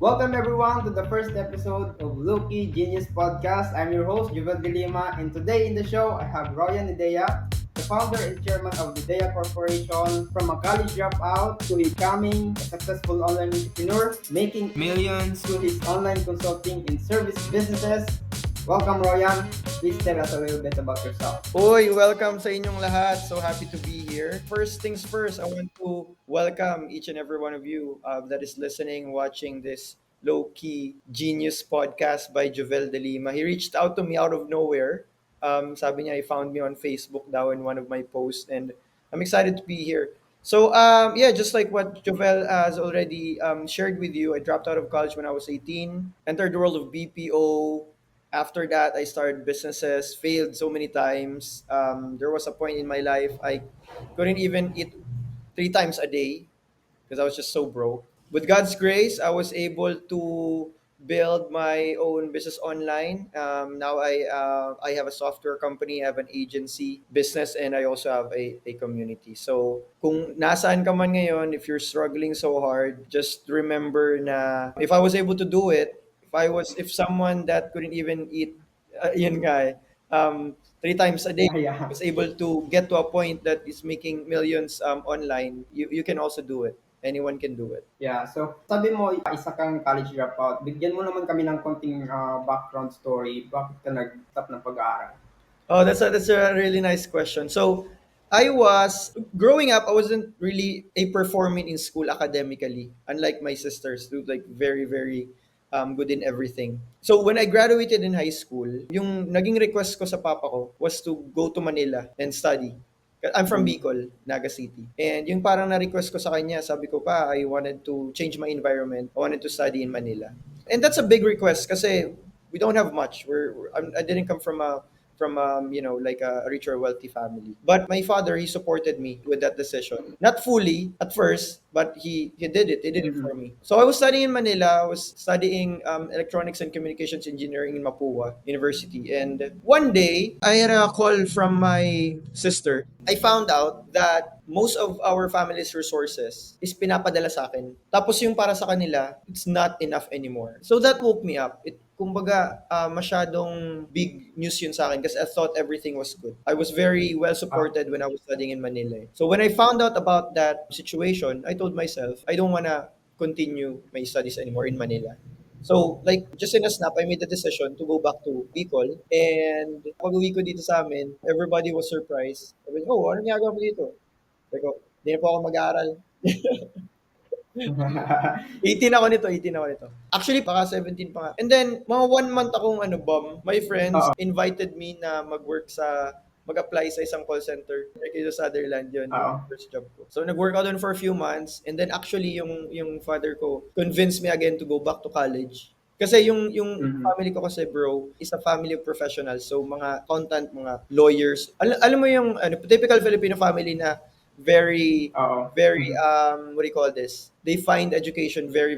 Welcome everyone to the first episode of Loki Genius Podcast. I'm your host, Juvel De Lima, and today in the show I have Royan Idea, the founder and chairman of the Dea Corporation, from a college dropout to becoming a successful online entrepreneur, making millions through his online consulting and service businesses. Welcome Royan. Please tell us a little bit about yourself. Uy, welcome sa inyong lahat. So happy to be here. First things first, I want to welcome each and every one of you that is listening, watching this low-key genius podcast by Jovel De Lima. He reached out to me out of nowhere. Sabi niya, he found me on Facebook daw in one of my posts, and I'm excited to be here. So yeah, just like what Jovel has already shared with you, I dropped out of college when I was 18, entered the world of BPO. After that, I started businesses, failed so many times. There was a point in my life I couldn't even eat 3 times a day because I was just so broke. With God's grace, I was able to build my own business online. Now I have a software company, I have an agency business, and I also have a community. So kung nasaan ka man ngayon, if you're struggling so hard, just remember na if I was able to do it, if someone that couldn't even eat, yun nga um, 3 times a day Yeah, yeah. was able to get to a point that is making millions online, you can also do it. Anyone can do it. Yeah, so sabi mo isa kang college dropout. Bigyan mo naman kami ng konting background story. Bakit ka nag-stop ng pag-aaral? Oh, that's a really nice question. So, I was growing up. I wasn't really a performing in school academically, unlike my sisters, who like very good in everything. So when I graduated in high school, yung naging request ko sa papa ko was to go to Manila and study. I'm from Mm. Bicol, Naga City. And yung parang na-request ko sa kanya, sabi ko pa, I wanted to change my environment. I wanted to study in Manila. And that's a big request kasi we don't have much. I didn't come from like a rich or wealthy family. But my father, he supported me with that decision. Not fully at first, but he did it. He did it Mhm. for me. So I was studying in Manila. I was studying electronics and communications engineering in Mapua University. And one day, I had a call from my sister. I found out that most of our family's resources is pinapadala sa akin. Tapos yung para sa kanila, it's not enough anymore. So that woke me up. Kumbaga, masyadong big news yun sa akin kasi I thought everything was good. I was very well Ah, supported when I was studying in Manila. So when I found out about that situation, I told myself, I don't wanna continue my studies anymore in Manila. So, like, just in a snap, I made the decision to go back to Bicol. And pag-uwi ko dito sa amin, everybody was surprised. Sabi, oh, ano ginagawa mo dito? Sabi ko, hindi na po ako mag-aaral. 18 ako nito, 18 ako nito. Actually, baka 17 pa nga. And then, mga 1 month akong my friends Oo, invited me na mag-apply sa isang call center. Like ito sa Sutherland yun, yung oo. first job ko. So, nag-work ako doon for a few months. And then, actually, yung father ko convinced me again to go back to college. Kasi yung Mhm. family ko kasi bro is a family of professionals. So mga accountant, mga lawyers. Alam mo yung typical Filipino family na very Oo. very Mhm. what do you call this? They find education very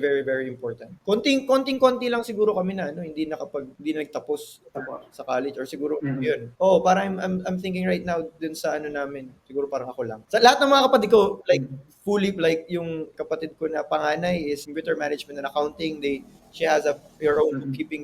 important. Konting-konti lang siguro kami na hindi na nagtapos Tapos. sa college or siguro Mhm. yun. Oh, parang I'm thinking right now dun sa namin, siguro parang ako lang. Sa lahat ng mga kapatid ko, like Mhm. fully like yung kapatid ko na panganay is computer management and accounting. She has her own Mhm. bookkeeping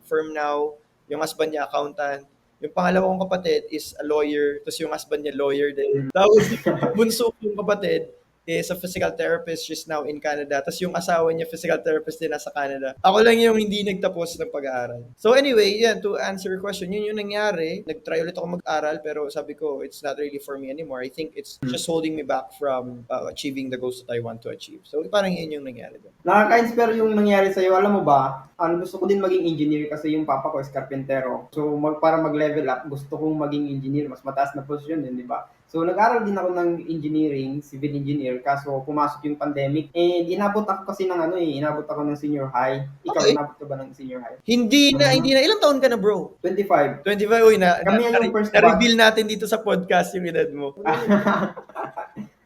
firm now. Yung husband niya accountant. Yung pangalawa kong kapatid is a lawyer, tapos yung husband niya lawyer din. Mhm. Tapos yung bunso kong kapatid is a physical therapist. She's now in Canada. Tapos yung asawa niya, physical therapist din nasa Canada. Ako lang yung hindi nagtapos ng pag-aaral. So anyway, yeah, to answer your question, yun yung nangyari. Nag-try ulit ako mag-aral, pero sabi ko, it's not really for me anymore. I think it's just holding me back from achieving the goals that I want to achieve. So parang yun yung nangyari doon. Nakaka-inspire yung nangyari sa'yo. Alam mo ba, gusto ko din maging engineer kasi yung papa ko is karpentero. So, para mag-level up, gusto kong maging engineer. Mas mataas na posisyon din, di ba? So, nag-aral din ako ng engineering, civil engineer, kaso pumasok yung pandemic. And inabot ako kasi inabot ako ng senior high. Ikaw, Okay. inabot ka ba ng senior high? Hindi na. Ilang taon ka na, bro? 25. 25, uy, Kami yan yung first batch. na-reveal natin dito sa podcast yung edad mo.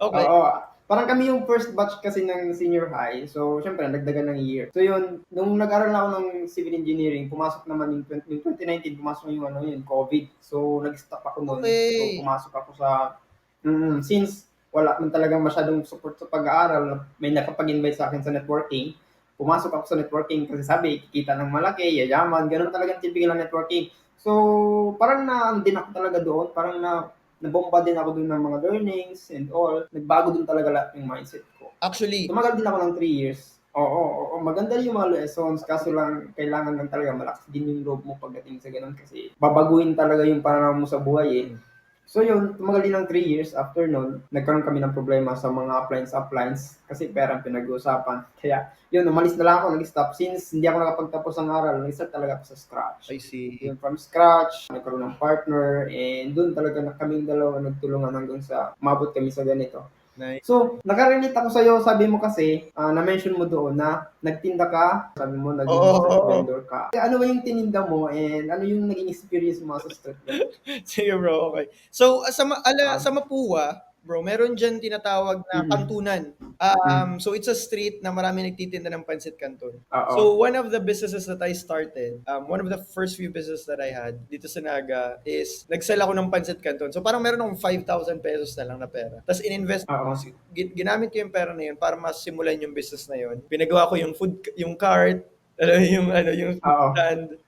Okay. Oo. Parang kami yung first batch kasi ng senior high. So, syempre, nagdagan ng year. So, yun, nung nag-aral na ako ng civil engineering, pumasok naman yung 2019, pumasok yung COVID. So, nag-stop ako noon. So, Okay. pumasok ako sa, since wala man talagang masyadong support sa pag-aaral, may nakapag-invite sa akin sa networking, pumasok ako sa networking kasi sabi, kikita ng malaki, yayaman, ganun talagang typical na networking. So, parang na ano din ako talaga doon, parang nabomba din ako doon ng mga learnings and all. Nagbago din talaga lahat yung mindset ko. Actually, Tumagal din ako ng 3 years. Oo, maganda yung mga lessons, kaso lang kailangan lang talaga malakas din yung loob mo pagdating sa ganun kasi babaguhin talaga yung pananaw mo sa buhay eh. So yun, tumagal din ng 3 years. After nun, nagkaroon kami ng problema sa mga appliance kasi pera ang pinag-uusapan. Kaya yun, umalis na lang ako, nag-stop. Since hindi ako nakapagtapos ng aral, nag-start talaga ako sa scratch. I see. Yun, from scratch, nagkaroon ng partner, and doon talaga na kaming dalawa nagtulungan hanggang sa mabot kami sa ganito. Nice. So, nakarelate ako sa'yo, sabi mo kasi, na-mention mo doon na nagtinda ka, sabi mo naging Oo, street oo. vendor ka. Ano ba yung tininda mo and ano yung naging experience mo sa street vendor? Sige bro, okay. So, Ah, sa Mapua, bro, meron dyan tinatawag na mm, kantunan. mm, So it's a street na marami nagtitinda ng pancit canton. oo, So one of the businesses that I started, one of the first few business that I had dito sa Naga is nag-sell ako ng pancit canton. So parang meron akong 5,000 pesos na lang na pera. Tapos ininvest, oo, ginamit ko yung pera na yun para masimulan yung business na yun. Pinagawa ko yung cart, yung food oo, stand,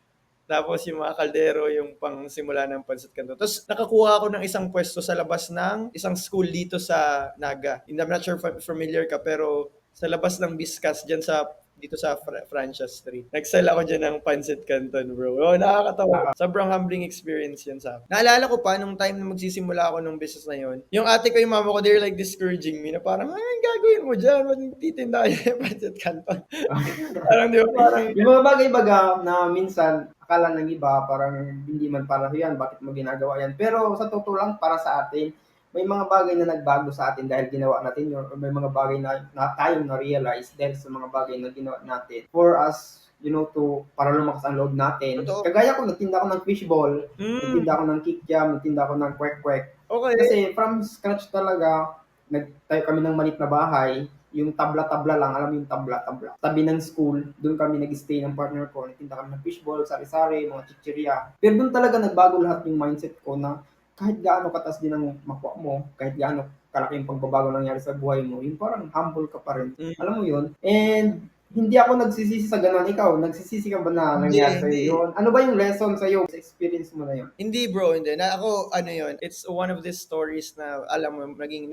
tapos yung mga kaldero, yung pang simula ng pancit canton. Tapos nakakuha ako ng isang pwesto sa labas ng isang school dito sa Naga. I'm not sure if familiar ka, pero sa labas ng Biscas, dyan sa dito sa Franchise Street. Nag-sell ako dyan ng pancit canton, bro. Oh, nakakatawa. oo, Sobrang humbling experience yun sa akin. Naalala ko pa, nung time na magsisimula ako ng business na yun, yung ate ko, yung mama ko, they're like discouraging me na parang, ay, ang gagawin mo dyan? Ba't titinda kayo ng pancit canton? Parang, di ba, parang, yung mga bagay-baga na minsan akala ng iba parang hindi man para yan, bakit mo ginagawa yan? Pero sa totoo lang para sa atin, may mga bagay na nagbago sa atin dahil ginawa natin yun, or may mga bagay na tayong na-realize dahil sa mga bagay na ginawa natin. For us, para lumakas ang loob natin. totoo. Kagaya ko, nagtinda ako ng fishball, Mm, nagtinda ako ng kikiam, nagtinda ako ng kwek-kwek. okay. Kasi from scratch talaga, nagtayo kami ng maliit na bahay, yung tabla-tabla lang, alam mo yung tabla-tabla. Tabi ng school, doon kami nag-stay ng partner ko, nagtinda kami ng fishball, sari-sari, mga chichirya. Pero doon talaga nagbago lahat yung mindset ko na kahit gaano kataas din ang makuha mo, kahit gaano kalaki yung pagbabago nangyari sa buhay mo, yung parang humble ka pa rin. Mm, Alam mo yun? And hindi ako nagsisisi sa ganun. Ikaw, nagsisisi ka ba na hindi, nangyari sa'yo hindi. yun? Ano ba yung lesson sa'yo sa experience mo na yun? Hindi bro, hindi. Na ako, ano yun, it's one of these stories na, alam mo, naging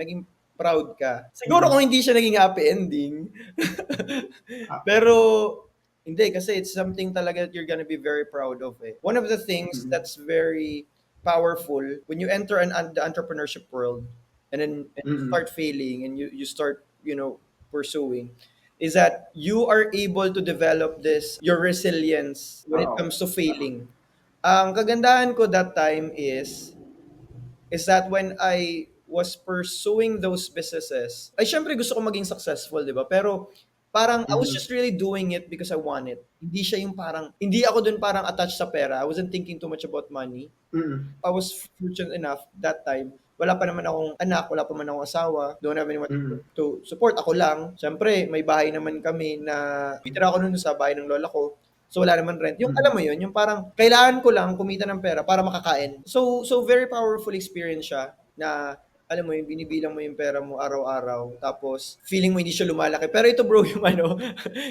proud ka. Siguro Mm-mm. kung hindi siya naging happy ending. Ah, Pero, hindi, kasi it's something talaga that you're gonna be very proud of eh. One of the things mm-mm. that's very powerful when you enter the entrepreneurship world and you Mm-mm. start failing and you start, pursuing, is that you are able to develop your resilience when it Oo. comes to failing. Ang kagandahan ko that time is that when I was pursuing those businesses, ay syempre gusto ko maging successful, di ba? Pero parang I was Mm-mm. just really doing it because I want it. Hindi siya yung parang, hindi ako dun parang attached sa pera. I wasn't thinking too much about money. Mm, I was fortunate enough that time. Wala pa naman akong anak, wala pa man akong asawa. Don't have anyone mm, to support. Ako lang. Siyempre, may bahay naman kami na titira ako nun sa bahay ng lola ko. So wala naman rent. Yung alam mm. mo yun, yung parang kailangan ko lang kumita ng pera para makakain. So very powerful experience siya na alam mo yung binibilang mo yung pera mo araw-araw tapos feeling mo hindi siya lumalaki. Pero ito bro yung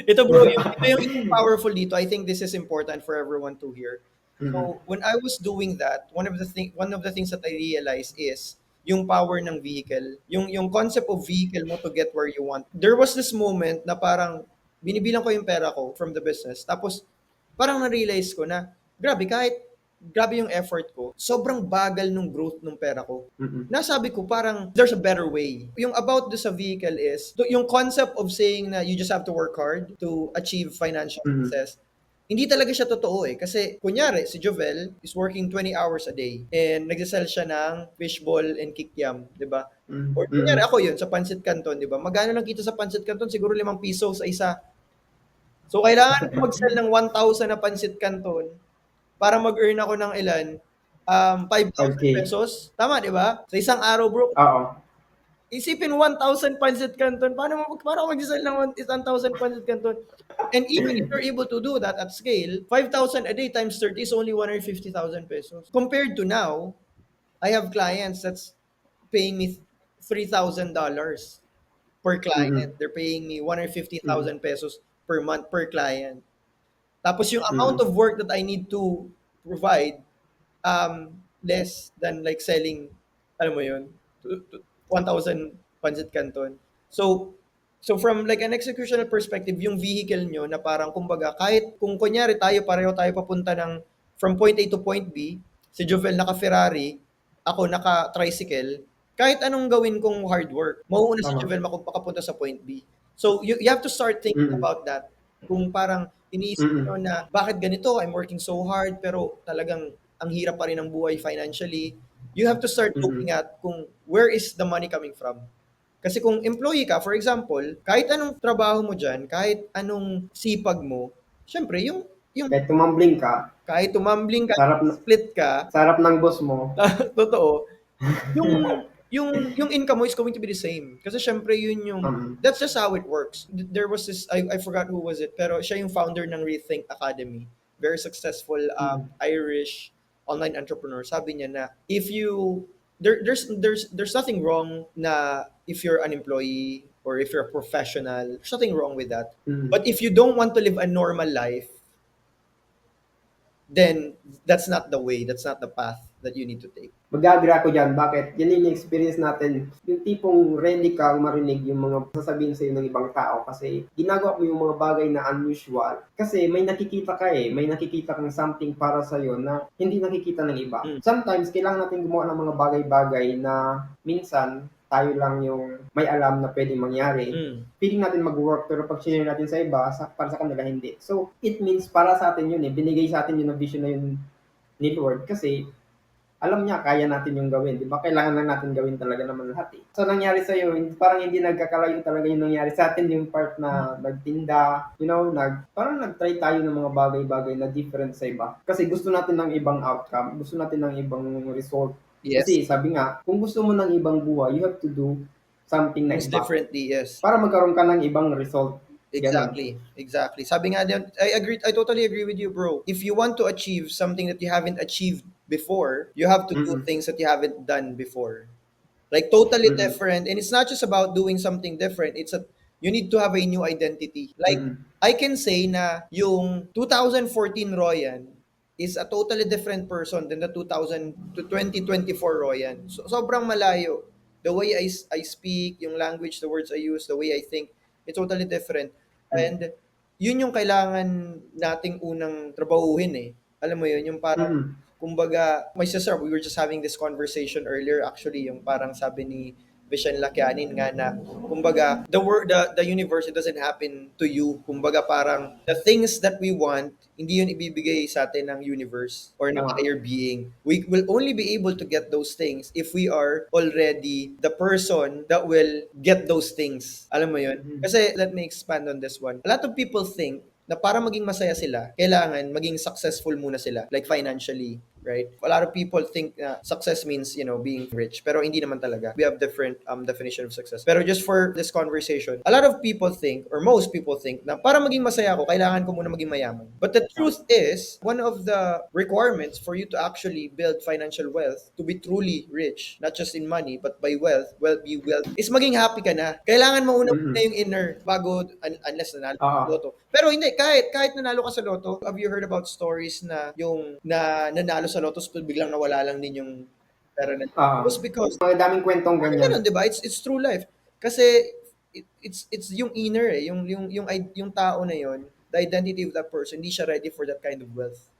ito bro yung powerful dito. I think this is important for everyone to hear. Mm, So when I was doing that, one of the things that I realized is yung power ng vehicle, yung concept of vehicle mo to get where you want. There was this moment na parang binibilang ko yung pera ko from the business. Tapos parang na-realize ko na grabe yung effort ko, sobrang bagal nung growth ng pera ko. mm, Nasabi ko parang there's a better way. Yung about this sa vehicle is yung concept of saying na you just have to work hard to achieve financial mm, success, hindi talaga siya totoo eh. Kasi, kunyari, si Jovel is working 20 hours a day and nagsasell siya ng fishball and kikiam, di ba? Or kunyari, mm. ako yun, sa Pancit Canton, di ba? Magkano lang kita sa Pancit Canton? Siguro 5 piso sa isa. So, kailangan ko mag-sell ng 1,000 na Pancit Canton para mag-earn ako ng ilan? 5,000 5K. pesos. Tama, di ba? Sa isang araw, bro. Oo. Isipin 1,000 pancit canton. Paano ako mag-sell ng 1,000 pancit canton? And even if you're able to do that at scale, 5,000 a day times 30 is only 150,000 pesos. Compared to now, I have clients that's paying me $3,000 per Mm, client. They're paying me mm, 150,000 pesos per month per client. Tapos yung amount Mm. of work that I need to provide, less than like selling, alam mo yun, 1,000 pancit canton. So, so from like an executional perspective, yung vehicle nyo na parang kumbaga, kahit kung kunyari pareho tayo papunta ng from point A to point B, si Jovel naka-Ferrari, ako naka-tricycle, kahit anong gawin kong hard work, mauuna si Tama. Jovel makapunta sa point B. So, you have to start thinking Mm. about that. Kung parang iniisip nyo Mm. na bakit ganito, I'm working so hard, pero talagang ang hirap pa rin ng buhay financially, you have to start looking Mm. at kung where is the money coming from. Kasi kung employee ka, for example, kahit anong trabaho mo dyan, kahit anong sipag mo, syempre, yung Kahit tumambling ka, kahit tumambling ka, sarap na, split ka, sarap ng boss mo. totoo, yung income mo is going to be the same. Kasi syempre yun yung Mm. that's just how it works. There was this I forgot who was it, pero siya yung founder ng Rethink Academy. Very successful Mm. Irish online entrepreneur. Sabi niya na if you there's nothing wrong na if you're an employee or if you're a professional, there's nothing wrong with that. Mm. But if you don't want to live a normal life, then that's not the way, that's not the path that you need to take. Mag-agree ako dyan. Bakit? Yan yung experience natin. Yung tipong ready kang marinig yung mga sasabihin sa'yo ng ibang tao kasi ginagawa mo yung mga bagay na unusual. Kasi may nakikita ka may nakikita kang something para sa'yo na hindi nakikita ng iba. Mm. Sometimes, kailangan natin gumawa ng mga bagay-bagay na minsan tayo lang yung may alam na pwedeng mangyari. Feeling natin mag-work pero pag share natin sa iba, para sa kanila hindi. So, it means para sa atin yun binigay sa atin yun na vision na yun ni Lord kasi alam niya kaya natin yung gawin, di ba? Kailangan lang natin gawin talaga naman lahat So nangyari sa iyo, parang hindi nagkakalayo talaga yung nangyari sa atin yung part na nagtinda, parang nagtry tayo ng mga bagay-bagay na different sa iba. Kasi gusto natin ng ibang outcome, gusto natin ng ibang result. Yes. Kasi sabi nga, kung gusto mo ng ibang buhay, you have to do something na Things iba differently, yes. para magkaroon ka ng ibang result. Exactly. Sabi nga din, I totally agree with you, bro. If you want to achieve something that you haven't achieved before, you have to do Mm-mm. things that you haven't done before. Like totally Mm-mm. different. And it's not just about doing something different. You need to have a new identity. Like, Mm-mm. I can say na yung 2014 Royan is a totally different person than the 2024 Royan. So, sobrang malayo. The way I speak, yung language, the words I use, the way I think, it's totally different. And yun yung kailangan nating unang trabahuhin Alam mo yun, yung parang, Mm-mm. kumbaga, my sister, we were just having this conversation earlier actually, yung parang sabi ni Vishen Lakianin nga na, kumbaga, the universe, it doesn't happen to you. Kumbaga, parang, the things that we want, hindi yun ibibigay sa atin ng universe or ng Tama. higher being. We will only be able to get those things if we are already the person that will get those things. Alam mo yun? Mhm. Kasi, let me expand on this one. A lot of people think na para maging masaya sila, kailangan maging successful muna sila, like financially, right? A lot of people think na success means, being rich, pero hindi naman talaga. We have different definition of success. Pero just for this conversation, a lot of people think, or most people think, na para maging masaya ako, kailangan ko muna maging mayaman. But the truth is, one of the requirements for you to actually build financial wealth, to be truly rich, not just in money, but by wealth, is maging happy ka na. Kailangan mo una Mhm. yung inner bago, unless nanalo ka Ah. sa loto. Pero hindi, kahit nanalo ka sa loto, have you heard about stories na yung na nanalo sa loto, so biglang nawala lang din yung pera na it was because Mga daming kwentong parang ganyan. ganun, 'di ba? It's true life. Kasi it's yung inner yung tao na yon, the identity of that person, hindi siya ready for that kind of wealth.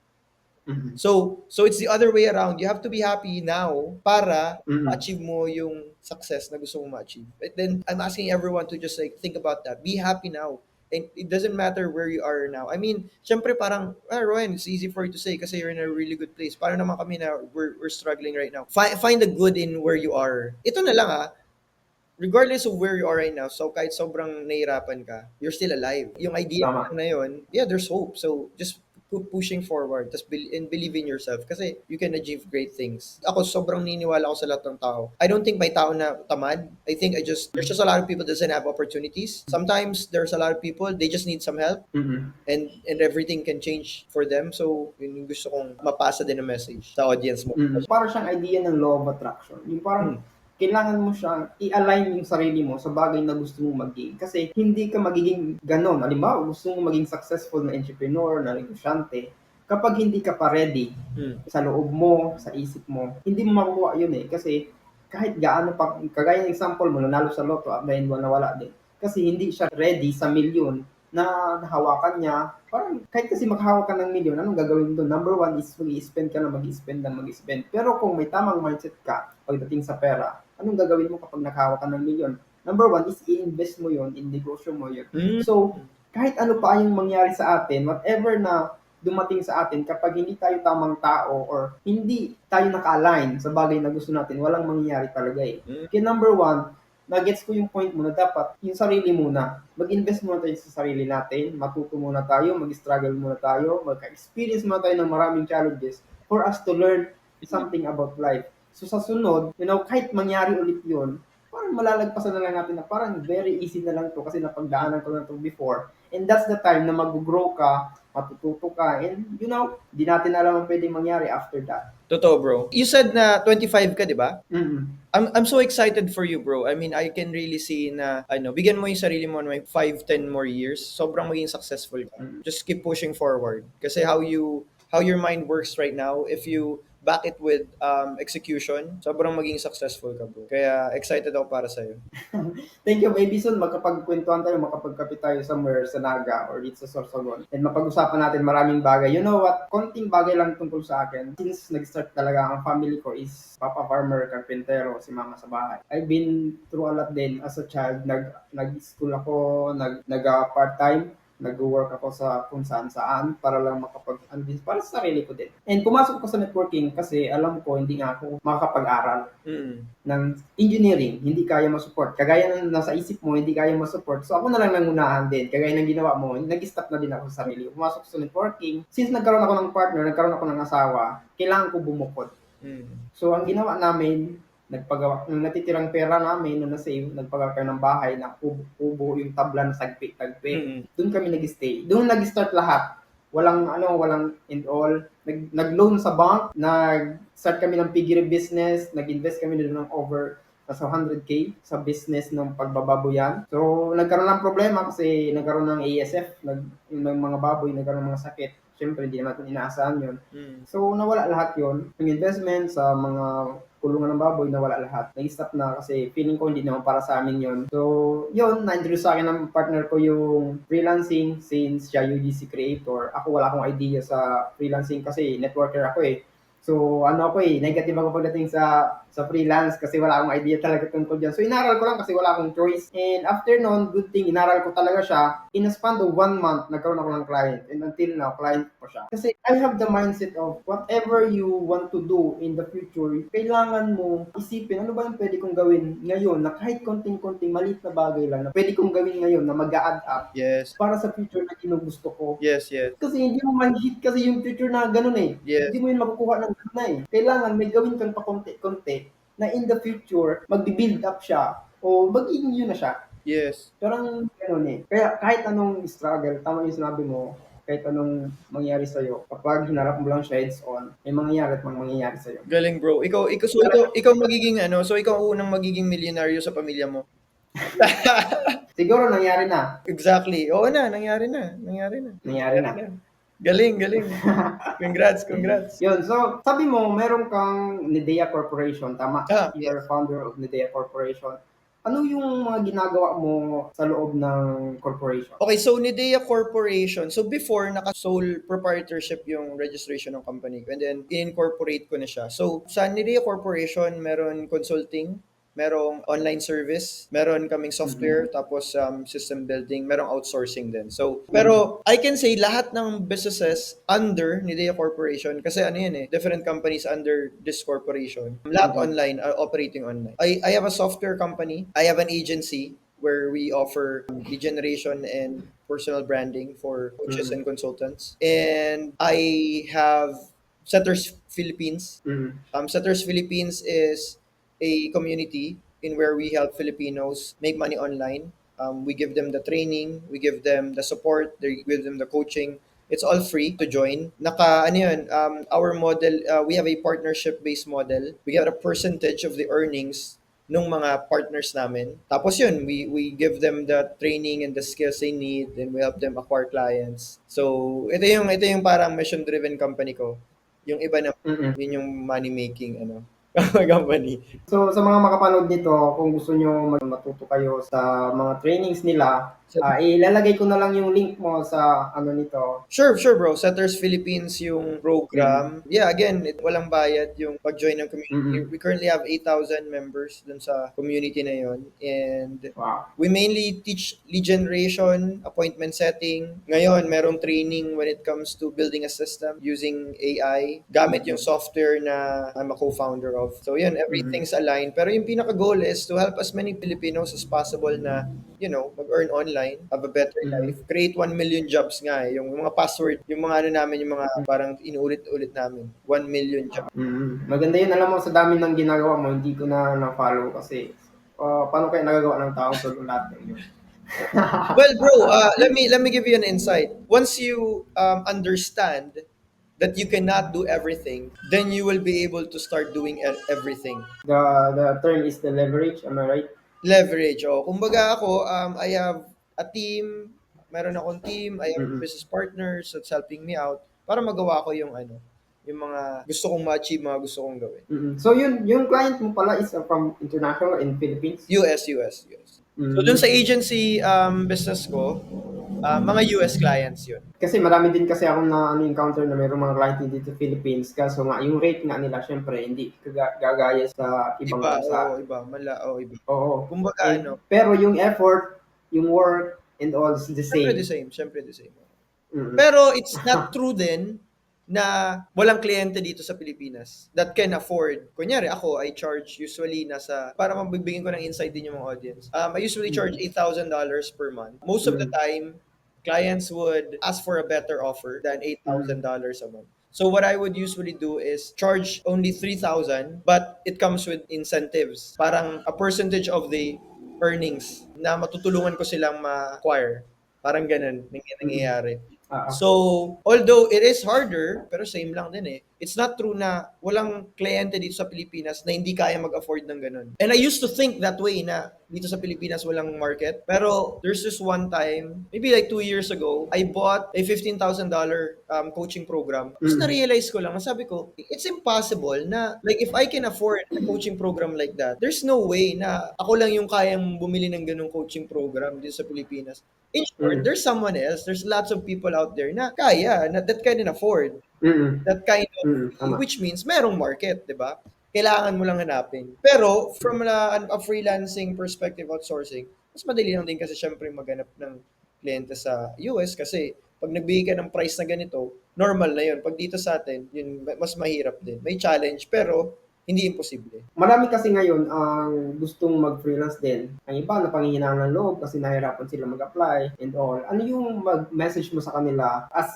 Mhm. So it's the other way around. You have to be happy now para Mhm. ma-achieve mo yung success na gusto mo ma-achieve. But then I'm asking everyone to just like think about that. Be happy now. And it doesn't matter where you are now. I mean, syempre parang, Royan, it's easy for you to say kasi you're in a really good place. Paano naman kami na we're struggling right now? Find the good in where you are. Ito na lang regardless of where you are right now, so kahit sobrang nahihirapan ka, you're still alive. Yung idea Tama. na yun, yeah, there's hope. So just pushing forward, and believe in yourself kasi you can achieve great things. Ako, sobrang niniwala ako sa lahat ng tao. I don't think may tao na tamad. I think there's just a lot of people that doesn't have opportunities. Sometimes there's a lot of people, they just need some help Mhm. and everything can change for them. So, yun yung gusto kong mapasa din na message sa audience mo. Parang siyang idea ng law of attraction. Yung parang kailangan mo siyang i-align yung sarili mo sa bagay na gusto mong maging. Kasi hindi ka magiging ganon. Halimbawa, gusto mong maging successful na entrepreneur, na negosyante, kapag hindi ka pa ready sa loob mo, sa isip mo, hindi mo makukuha yun eh. Kasi kahit gaano pa, kagaya ng example mo, nanalo sa loto at dahil nawala din. Kasi hindi siya ready sa milyon na nahawakan niya. Parang kahit kasi makahawak ka ng milyon, anong gagawin doon? Number one is mag-i-spend ka na mag-i-spend na mag-i-spend. Pero kung may tamang mindset ka pagdating sa pera, anong gagawin mo kapag nakahawak ka ng milyon? Number one is i-invest mo yon in negosyo mo yun. So, kahit ano pa yung mangyari sa atin, whatever na dumating sa atin, kapag hindi tayo tamang tao or hindi tayo naka-align sa bagay na gusto natin, walang mangyayari talaga eh. Kaya number one, na-gets ko yung point mo na dapat yung sarili muna. Mag-invest muna tayo sa sarili natin, matuto muna tayo, mag-struggle muna tayo, magka-experience muna tayo ng maraming challenges for us to learn something about life. So sa sunod, kahit mangyari ulit yun, parang malalagpasan na lang natin na parang very easy na lang to kasi napagdaanan ko na to before. And that's the time na mag-grow ka, matututo ka, and di natin alam ang pwedeng mangyari after that. Totoo, bro. You said na 25 ka, di ba? Mm-hmm. I'm so excited for you, bro. I mean, I can really see na, bigyan mo yung sarili mo ng 5, 10 more years, sobrang maging successful ka. Just keep pushing forward. Kasi how your mind works right now, if you back it with execution, sobrang maging successful ka, bro. Kaya excited ako para sa'yo. Thank you. Maybe soon makapagkwentuhan tayo, makapagkape tayo somewhere sa Naga or dito sa Sorsogon. And mapag-usapan natin maraming bagay. You know what? Konting bagay lang tungkol sa akin. Since nag-start talaga ang family ko is papa farmer, carpentero, si mama sa bahay. I've been through a lot din as a child. Nag-school ako, nag-part-time. Nag-work ako sa kung saan para lang para sa sarili ko din. And pumasok ko sa networking kasi alam ko hindi nga ako makakapag-aral ng engineering, hindi kaya ma-support. Kagaya ng nasa isip mo, hindi kaya ma-support. So ako na lang nangunahan din. Kagaya ng ginawa mo, nag-stop na din ako sa sarili. Pumasok sa networking. Since nagkaroon ako ng partner, nagkaroon ako ng asawa, kailangan ko bumukod. So ang ginawa namin, yung natitirang pera namin na na-save, nagpagawa kami ng bahay na kubo yung tabla na sagpi-tagpi. Doon kami nag-stay. Doon nag-start lahat. Walang and all. Nag-loan sa bank, nag-start kami ng piggery business, nag-invest kami doon ng over nasa 100K sa business ng pagbababoyan. So, nagkaroon ng problema kasi nagkaroon ng ASF, yung mga baboy, nagkaroon ng mga sakit. Siyempre, hindi naman inaasahan yun. So, nawala lahat yun. Yung investment sa mga kulungan ng baboy, nawala lahat. Nag-stop na kasi feeling ko hindi naman para sa amin yun. So, yun, na-introduce sa akin ng partner ko yung freelancing since siya UGC creator. Ako wala akong idea sa freelancing kasi networker ako eh. So, negative ako pagdating sa freelance kasi wala akong idea talaga tungkol dyan. So, inaral ko lang kasi wala akong choice. And after nun, good thing, inaral ko talaga siya. In a span of 1 month, nagkaroon ako ng client. And until now, client ko siya. Kasi I have the mindset of whatever you want to do in the future, kailangan mo isipin, ano ba yung pwede kong gawin ngayon na kahit konting-konting maliit na bagay lang na pwede kong gawin ngayon na mag-a-add up Yes. para sa future na ginugusto ko. Yes. Kasi hindi mo man-hit kasi yung future na ganun eh. Yes. Hindi mo yun makukuha ng ganun na eh. Kailangan may gawin kang pakonti-konti na in the future, mag-build up siya o magiging yun na siya. Yes. Parang ganun eh. Kaya kahit anong struggle, tama yung sinabi mo, kahit anong mangyari sa'yo, kapag hinarap mo lang siya heads on, may mangyayari at mangyayari sa'yo. Galing, bro. Ikaw magiging ikaw unang magiging milyonaryo sa pamilya mo. Siguro nangyari na. Exactly. Oo na, nangyari na. Nangyari na. Galing. Congrats. Yun, so sabi mo, meron kang Nidea Corporation, tama? You're founder of Nidea Corporation. Ano yung mga ginagawa mo sa loob ng corporation? Okay, so Nidea Corporation. So before, naka-sole proprietorship yung registration ng company ko. And then, in-incorporate ko na siya. So sa Nidea Corporation, meron consulting, merong online service, meron kaming software, tapos system building, merong outsourcing din. So, pero I can say lahat ng businesses under Nidea Corporation, kasi different companies under this corporation, lahat online, operating online. I have a software company, I have an agency where we offer lead generation and personal branding for coaches and consultants. And I have Setters Philippines. Setters Philippines is a community in where we help Filipinos make money online. We give them the training, we give them the support, we give them the coaching. It's all free to join. Our model, we have a partnership-based model. We get a percentage of the earnings nung mga partners namin. Tapos yun, we give them the training and the skills they need, and we help them acquire clients. So, ito yung parang mission-driven company ko. Yung iba na, Mm. yun yung money-making, company. So sa mga makapanood nito, kung gusto nyo matuto kayo sa mga trainings nila, So, ilalagay ko na lang yung link mo sa ano nito. sure, bro. Setters Philippines yung Mm. program. Yeah, again, walang bayad yung pag-join ng community. Mm. We currently have 8,000 members dun sa community na yun. And Wow. we mainly teach lead generation, appointment setting. Ngayon, merong training when it comes to building a system using AI. Gamit yung software na I'm a co-founder of. So yun, everything's aligned. Pero yung pinaka-goal is to help as many Filipinos as possible na mag-earn online, have a better Mhm. life, create 1 million jobs nga eh. Yung mga password, yung mga namin, yung mga parang inuulit-ulit namin. 1 million jobs. Maganda yun. Alam mo, sa dami ng ginagawa mo, hindi ko na-follow kasi paano kaya nagagawa ng taong solo lahat ng yun? Well, bro, let me give you an insight. Once you understand that you cannot do everything, then you will be able to start doing everything. The term is the leverage, am I right? Leverage. O, kumbaga ako, I have a team, meron akong team, I have Mm-mm. business partners that's helping me out para magawa ko yung mga gusto kong ma-achieve, mga gusto kong gawin. So yun, yung client mo pala is from international in Philippines? US. So, dun sa agency business ko, mga US clients yun. Kasi marami din kasi akong na encounter na mayroong mga client dito sa Philippines kaso nga yung rate nga nila syempre hindi gagaya sa ibang Iba, oo, bansa. iba. Iba. Oo. Kumbaga, Pero yung effort, yung work and all is the same. syempre the same. Mm. Pero it's not true din na walang kliyente dito sa Pilipinas that can afford. Kunyari ako, I charge usually para mabibigyan ko ng insight din yung mga audience. I usually charge $8,000 per month. Most of the time, clients would ask for a better offer than $8,000 a month. So what I would usually do is charge only 3,000, but it comes with incentives. Parang a percentage of the earnings na matutulungan ko silang ma-acquire. Parang ganun nangyayari. So, although it is harder, pero same lang din eh. It's not true na walang kliyente dito sa Pilipinas na hindi kaya mag-afford ng ganun. And I used to think that way na dito sa Pilipinas walang market. Pero there's this one time, maybe like 2 years ago, I bought a $15,000 coaching program. Tapos na-realize ko lang, sabi ko, it's impossible na, like if I can afford a coaching program like that, there's no way na ako lang yung kayang bumili ng ganung coaching program dito sa Pilipinas. In short, there's someone else, there's lots of people out there na kaya, na that can afford that kind of fee, Tama. which means merong market, di ba? Kailangan mo lang hanapin. Pero from a freelancing perspective, outsourcing, mas madali lang din kasi syempre maghanap ng kliyente sa US kasi pag nagbigay ka ng price na ganito, normal na yun. Pag dito sa atin, yun mas mahirap din. May challenge pero hindi imposible. Marami kasi ngayon ang gustong mag-freelance din. Ang iba napanghihinaan ng loob kasi nahirapan sila mag-apply and all. Ano yung mag-message mo sa kanila as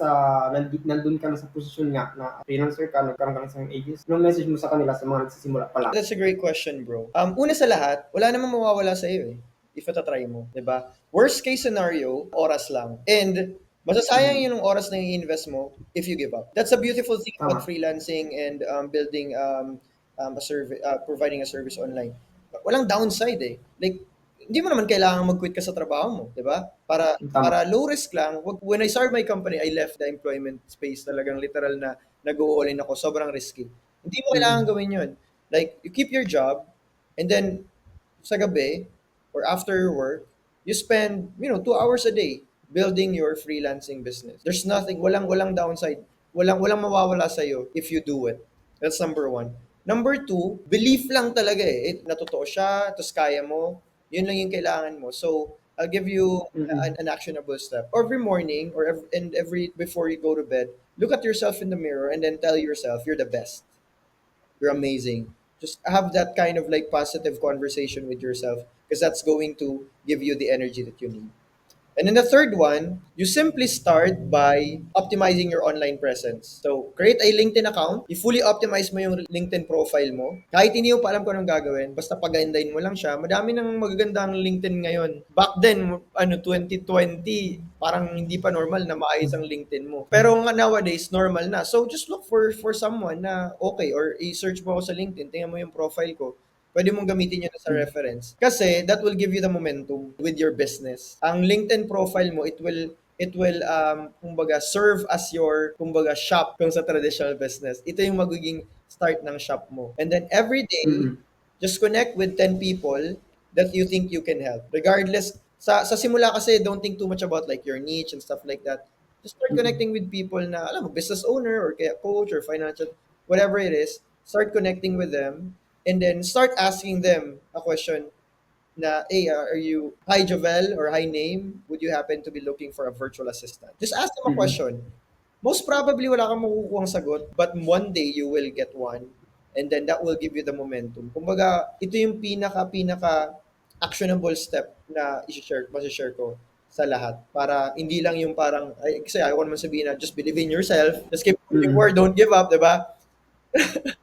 nandun ka na sa posisyon nga na freelancer ka, nagkaroon ka na sa ages? Anong message mo sa kanila sa mga nagsisimula pa lang? That's a great question, bro. Una sa lahat, wala namang mawawala sa iyo eh. If try mo, 'di ba? Worst case scenario, oras lang. And masasayang yun yung oras na i-invest mo if you give up. That's a beautiful thing about Tama. freelancing and building a service, providing a service online. Walang downside eh. Like, hindi mo naman kailangan mag-quit ka sa trabaho mo, 'di ba? Tama. Para low risk lang. When I started my company, I left the employment space. Talagang literal na nag-all in ako. Sobrang risky. Hindi mo kailangan gawin 'yun. Like, you keep your job and then sa gabi or after your work, you spend, 2 hours a day building your freelancing business. There's walang downside. Walang mawawala sa iyo if you do it. That's number one. Number two, belief lang talaga eh. Natotoo siya, tapos kaya mo. Yun lang yung kailangan mo. So, I'll give you an actionable step. Every morning or every before you go to bed, look at yourself in the mirror and then tell yourself you're the best. You're amazing. Just have that kind of like positive conversation with yourself because that's going to give you the energy that you need. And then the third one, you simply start by optimizing your online presence. So, create a LinkedIn account. I-fully optimize mo yung LinkedIn profile mo. Kahit hindi mo pa alam kung anong gagawin, basta pagandahin mo lang siya. Madami nang magagandang LinkedIn ngayon. Back then, 2020, parang hindi pa normal na maayos ang LinkedIn mo. Pero nga nowadays, normal na. So, just look for someone na okay or i-search mo ako sa LinkedIn, tingnan mo yung profile ko. pwede mong gamitin yun as a reference. Kasi that will give you the momentum with your business. Ang LinkedIn profile mo, it will kumbaga serve as your kumbaga shop kung sa traditional business. Ito yung magiging start ng shop mo. And then every day, Mm-mm. just connect with 10 people that you think you can help. Regardless, sa simula kasi, don't think too much about like your niche and stuff like that. Just start Mm-mm. connecting with people na, alam mo, business owner or kaya coach or financial, whatever it is. Start connecting with them and then start asking them a question na, hey, are you, hi Jovel or hi name, would you happen to be looking for a virtual assistant? Just ask them a Mm-mm. question. Most probably wala kang makukuhang sagot, but one day you will get one and then that will give you the momentum. Kumbaga, ito yung pinaka actionable step na masishare ko sa lahat para hindi lang yung parang, ay, kasi ayaw ko naman sabihin na just believe in yourself, just keep pushing Mm-mm. forward, don't give up, di ba?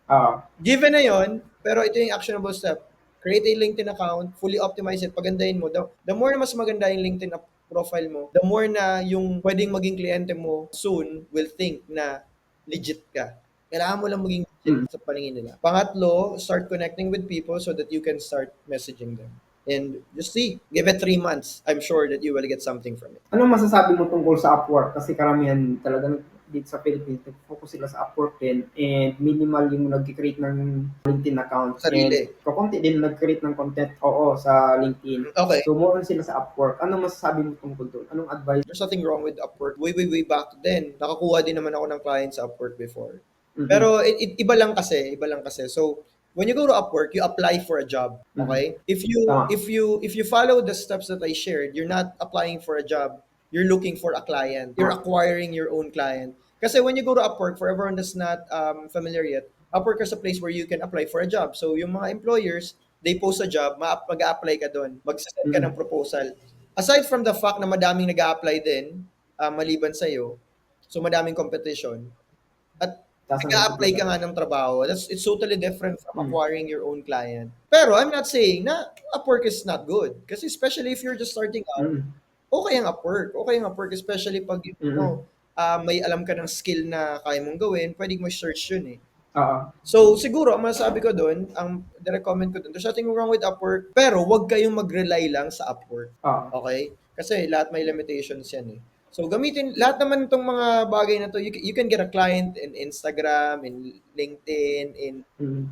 Oo. Given na yon, pero ito yung actionable step. Create a LinkedIn account, fully optimize it, pagandahin mo. The more na mas maganda yung LinkedIn profile mo, the more na yung pwedeng maging kliyente mo soon will think na legit ka. Kailangan mo lang maging legit Mm. sa paningin nila. Pangatlo, start connecting with people so that you can start messaging them. And just see, give it 3 months. I'm sure that you will get something from it. Anong masasabi mo tungkol sa Upwork? Kasi karamihan talagang dito sa Philippines, nag-focus sila sa Upwork din and minimal yung nag-create ng LinkedIn account and Sarili. kakunti din nag-create ng content, oo, sa LinkedIn. Okay. So, more on sila sa Upwork. Anong masasabi mo tungkol doon? Anong advice? There's nothing wrong with Upwork. Way back then, nakakuha din naman ako ng clients sa Upwork before. Mhm. Pero iba lang kasi. So, when you go to Upwork, you apply for a job, Mhm. okay? If you Tama. if you if you follow the steps that I shared, you're not applying for a job. You're looking for a client. You're acquiring your own client. Kasi when you go to Upwork, for everyone that's not familiar yet, Upwork is a place where you can apply for a job. So, yung mga employers, they post a job, mag-a-apply ka doon, mag-send ka ng Mhm. proposal. Aside from the fact na madaming nag-a-apply din, maliban sa'yo, so madaming competition, at Taas ang nag-a-apply ka kompetensya. nga ng trabaho, it's totally different from Mhm. acquiring your own client. Pero I'm not saying na Upwork is not good. Kasi especially if you're just starting out, Mhm. okay ang Upwork. Okay ang Upwork, especially pag Mhm. may alam ka ng skill na kaya mong gawin, pwedeng mo search yun eh. Oo. So, siguro, ang masasabi ko doon, ang recommend ko doon, there's nothing wrong with Upwork, pero wag kayong mag-rely lang sa Upwork. Oo. Okay? Kasi lahat may limitations yan eh. So, gamitin, lahat naman itong mga bagay na to, you can get a client in Instagram, in LinkedIn, in Mhm.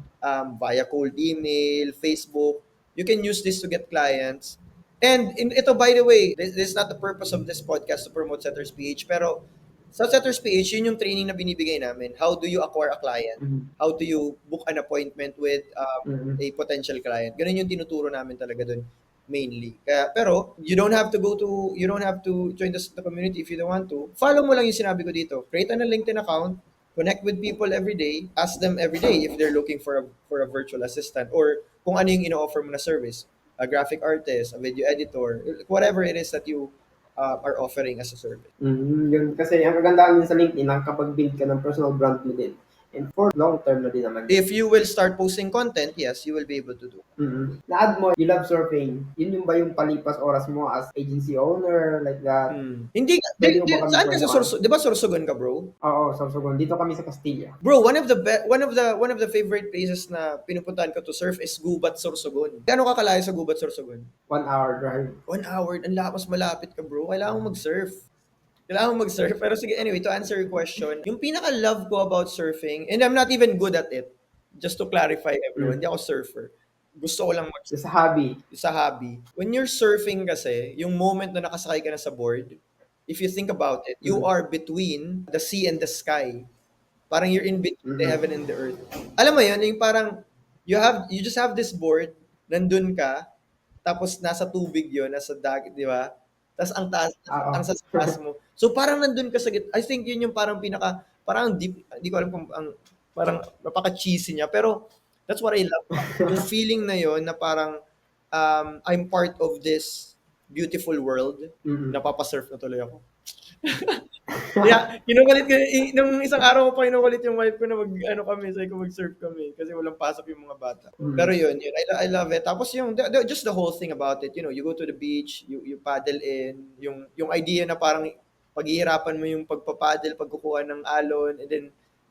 via cold email, Facebook. You can use this to get clients. And ito, by the way, this is not the purpose of this podcast to promote Setters PH, pero sa Setters PH, yun yung training na binibigay namin. How do you acquire a client? Mhm. How do you book an appointment with Mhm. a potential client? Ganun yung tinuturo namin talaga dun mainly. Kaya, pero you don't have to join the community if you don't want to. Follow mo lang yung sinabi ko dito. Create a LinkedIn account, connect with people every day, ask them every day if they're looking for a virtual assistant or kung ano yung ino-offer mo na service, a graphic artist, a video editor, whatever it is that you are offering as a service. Yun kasi ang kagandahan din sa LinkedIn, nakakapag-build ka ng personal brand mo din. And for long term na din naman. If you will start posting content, yes, you will be able to do. Na-add mo, you love surfing. Yun yung ba yung palipas oras mo as agency owner, like that? Hindi, Pwede mo ba kami saan ka sa kwentuhan? Sorsogon? Di ba Sorsogon ka, bro? Oo, Sorsogon. Dito kami sa Castilla. Bro, one of the favorite places na pinupuntahan ko to surf is Gubat, Sorsogon. Gaano ka kalayo sa Gubat, Sorsogon? 1 hour drive. 1 hour, mas malapit ka, bro. Kailangan mo mag-surf. Kailangan mo mag-surf. Pero sige, anyway, to answer your question, yung pinaka-love ko about surfing, and I'm not even good at it, just to clarify everyone, Mm. hindi ako surfer. Gusto ko lang Sa hobby. sa hobby. When you're surfing kasi, yung moment na nakasakay ka na sa board, if you think about it, you Mm. are between the sea and the sky. Parang you're in between the Mhm. heaven and the earth. Alam mo yun, yung parang you just have this board, nandun ka, tapos nasa tubig yun, nasa dagat, di ba? Tapos ang taas, Oo. ang sa taas mo. So parang nandun ka sa I think yun yung parang parang deep, hindi ko alam kung parang napaka-cheesy niya, pero that's what I love. Yung feeling na yun na parang I'm part of this beautiful world. Mhm. Napapasurf na tuloy ako. Kaya, kinukulit ko, nung isang araw ko pa kinukulit yung wife ko na sabi ko mag-surf kami kasi walang pasok yung mga bata. Pero Mhm. yun, I love it. Tapos yung, just the whole thing about it, you go to the beach, you paddle in, yung idea na parang paghihirapan mo yung pagpapaddle, pagkukuha ng alon, and then,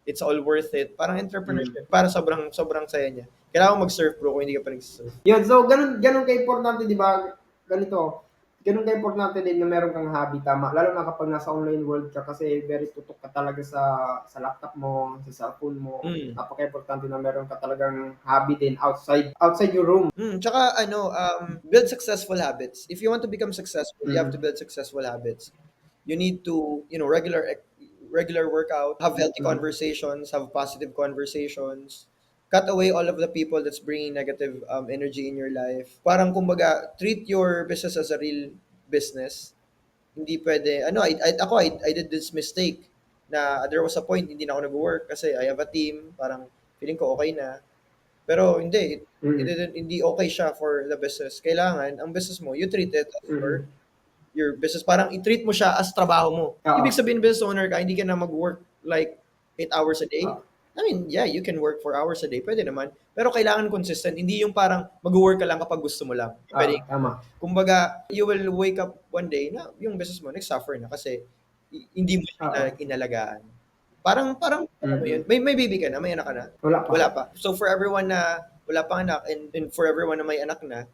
it's all worth it. Parang entrepreneurship. Para sobrang saya niya. Kailangan mo mag-surf, bro, kung hindi ka pa nag-surf. Yun, so ganun ka-importante, di ba? Ganito, ganun ka-importante din na meron kang hobby, tama. Lalo na kapag nasa online world ka kasi very tutok ka talaga sa laptop mo, sa cellphone mo. Napaka-importante na meron ka talagang hobby din outside your room. Tsaka build successful habits. If you want to become successful, you have to build successful habits. You need to, regular workout, have healthy conversations, have positive conversations, cut away all of the people that's bringing negative energy in your life. Parang kumbaga, treat your business as a real business. Hindi pwede, I did this mistake na there was a point hindi na ako nag-work kasi I have a team, parang feeling ko okay na. Pero hindi, hindi okay siya for the business. Kailangan, ang business mo, you treat it as your business. Parang i-treat mo siya as trabaho mo. Ibig sabihin, business owner ka, hindi ka na mag-work like 8 hours a day. I mean, yeah, you can work 4 hours a day. Pwede naman. Pero kailangan consistent. Hindi yung parang mag-work ka lang kapag gusto mo lang. Pwede. Tama. Kumbaga, you will wake up one day na yung business mo nag-suffer na kasi hindi mo siya inalagaan. Parang alam mo yun, may baby ka na, may anak ka na? Wala pa. So for everyone na wala pang anak and for everyone na may anak na,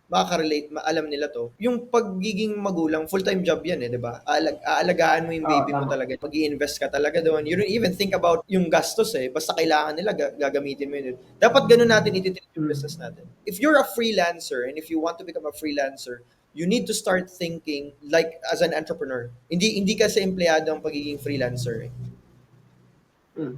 makaka-relate, alam nila to. Yung pagiging magulang, full-time job yan di ba? Aalagaan mo yung baby mo talaga. Mag-i-invest ka talaga doon. You don't even think about yung gastos Basta kailangan nila, gagamitin mo yun. Dapat ganun natin ititreat yung business natin. If you're a freelancer and if you want to become a freelancer, you need to start thinking like as an entrepreneur. Hindi kasi empleyado ang pagiging freelancer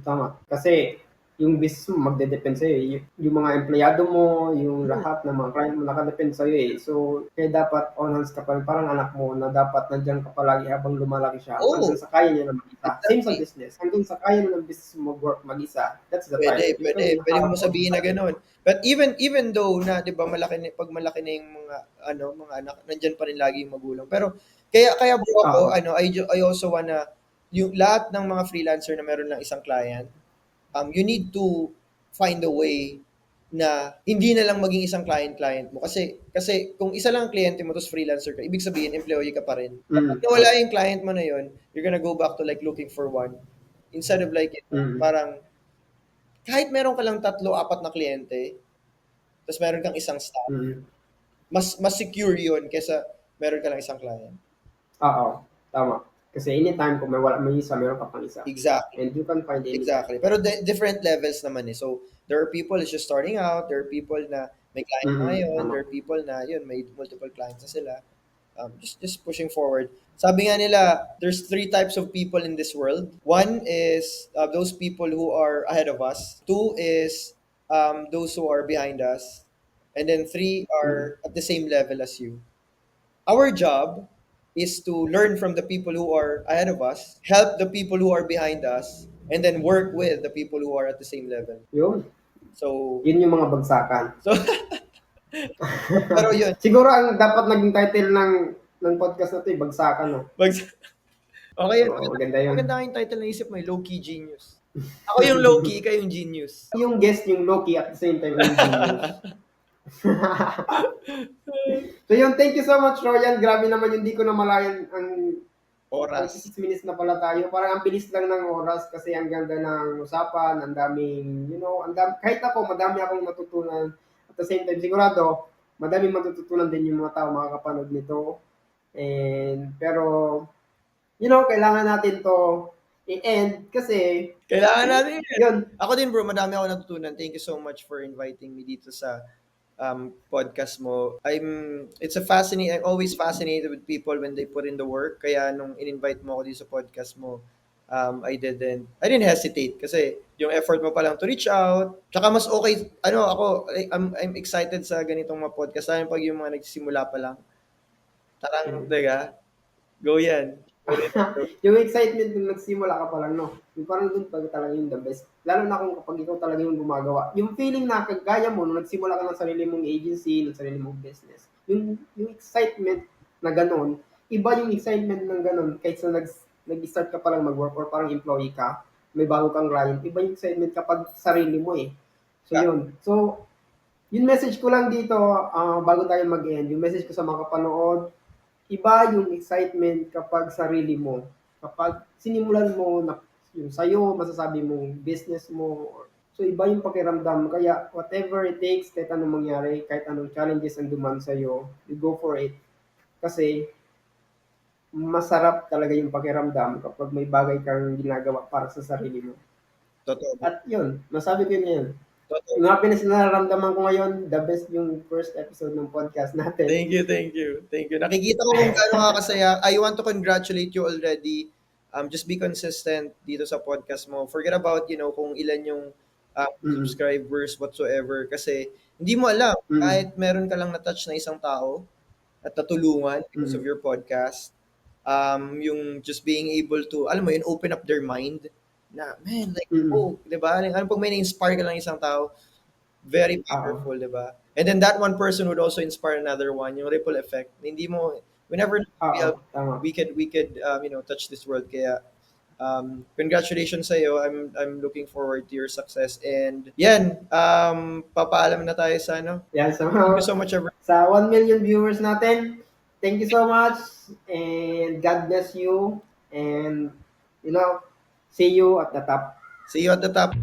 Tama. Kasi yung business mo magde-depend sa'yo. Yung mga empleyado mo, yung lahat ng mga client mo nakadepend sa'yo So, kaya dapat on hands ka pa rin. Parang anak mo na dapat nandiyan ka palagi habang lumalaki siya. Hanggang sa kaya niya na mag-isa. Same sa business. Hanggang sa kaya mo ng business mo mag-work mag-isa. That's the time. Pwede mo sabihin na gano'n. But even though na 'di ba pag malaki na yung mga anak, nandiyan pa rin lagi yung magulang. Pero kaya bro ako I also wanna yung lahat ng mga freelancer na meron lang isang client, you need to find a way na hindi na lang maging isang client mo. Kasi kung isa lang ang kliyente mo tapos freelancer ka, ibig sabihin employee ka pa rin. Kapag nawala yung client mo na yun, you're gonna go back to like looking for one. Instead of like, parang kahit meron ka lang 3-4 na kliyente, tapos meron kang isang staff, mas secure yun kaysa meron ka lang isang client. Tama. Kasi anytime kung may isa, meron ka pang isa. Exactly. And you can find anything. Exactly. Pero different levels naman So, there are people is just starting out. There are people na may client na ngayon. There are people na may multiple clients na sila. Just pushing forward. Sabi nga nila, there's 3 types of people in this world. 1 is those people who are ahead of us. 2 is those who are behind us. And then 3 are at the same level as you. Our job is to learn from the people who are ahead of us, help the people who are behind us, and then work with the people who are at the same level. Yun. So, yun yung mga bagsakan. So, pero yun. Siguro ang dapat naging title ng podcast na to, bagsakan. No? Okay yun. Maganda yun. Maganda yung title na isip mo, Low-Key Genius. Ako yung low-key, ikaw yung genius. Yung guest yung low-key at the same time yung genius. So yun, thank you so much, Royan. Grabe naman yung di ko na malayan ang oras. 6 minutes na pala tayo. Parang ang bilis lang ng oras kasi ang ganda ng usapan, ang daming, kahit ako, madami akong matutunan. At the same time, sigurado, madaming matututunan din yung mga tao makakapanood nito. Pero, kailangan natin to i-end kasi kailangan natin yun. Ako din bro, madami ako natutunan. Thank you so much for inviting me dito sa podcast mo. I'm always fascinated with people when they put in the work. Kaya nung in-invite mo ako dito sa podcast mo, I didn't hesitate kasi yung effort mo pa lang to reach out. Tsaka mas okay, I'm excited sa ganitong mga podcast. Lalo pag yung mga nagsisimula pa lang. Tarang, diga? Go yan. Yung excitement nung nagsimula ka pa lang, no? Yung parang doon pa talaga yung the best. Lalo na kung kapag ikaw talaga yung gumagawa. Yung feeling na kagaya mo, nung nagsimula ka ng sarili mong agency, ng sarili mong business. Yung excitement na gano'n, iba yung excitement ng gano'n kaysa nag-start ka pa lang mag-work or parang employee ka, may bago kang client. Iba yung excitement kapag sarili mo So, yun. So, yung message ko lang dito, bago tayo mag-end, yung message ko sa mga kapanood, iba yung excitement kapag sarili mo. Kapag sinimulan mo na yung sa'yo, masasabi mong business mo. So, iba yung pakiramdam. Kaya, whatever it takes, kahit anong mangyari, kahit anong challenges ang duman sa'yo, you go for it. Kasi, masarap talaga yung pakiramdam kapag may bagay kang ginagawa para sa sarili mo. Totoo. At yun, masabi ko yun. Totoo. Yung happiness na nararamdaman ko ngayon, the best yung first episode ng podcast natin. Thank you, thank you, thank you. Nakikita ko kung gaano kakasaya. I want to congratulate you already. Just be consistent dito sa podcast mo. Forget about, kung ilan yung Mm. subscribers whatsoever. Kasi hindi mo alam, Mm. kahit meron ka lang na-touch na isang tao at natulungan because of Mm. your podcast, yung just being able to, alam mo yun, open up their mind na, man, like, Mm. di ba? Ano pag may na-inspire ka lang isang tao, very Oo. powerful, di ba? And then that one person would also inspire another one, yung ripple effect. Hindi mo, we never know, Oo. Tama. we could touch this world. Kaya, congratulations sa iyo. I'm looking forward to your success. And yan, papaalam na tayo sa ano. Yan, so, Thank you so much, everyone. sa 1 million viewers natin, thank you so much. And God bless you. And, see you at the top. See you at the top.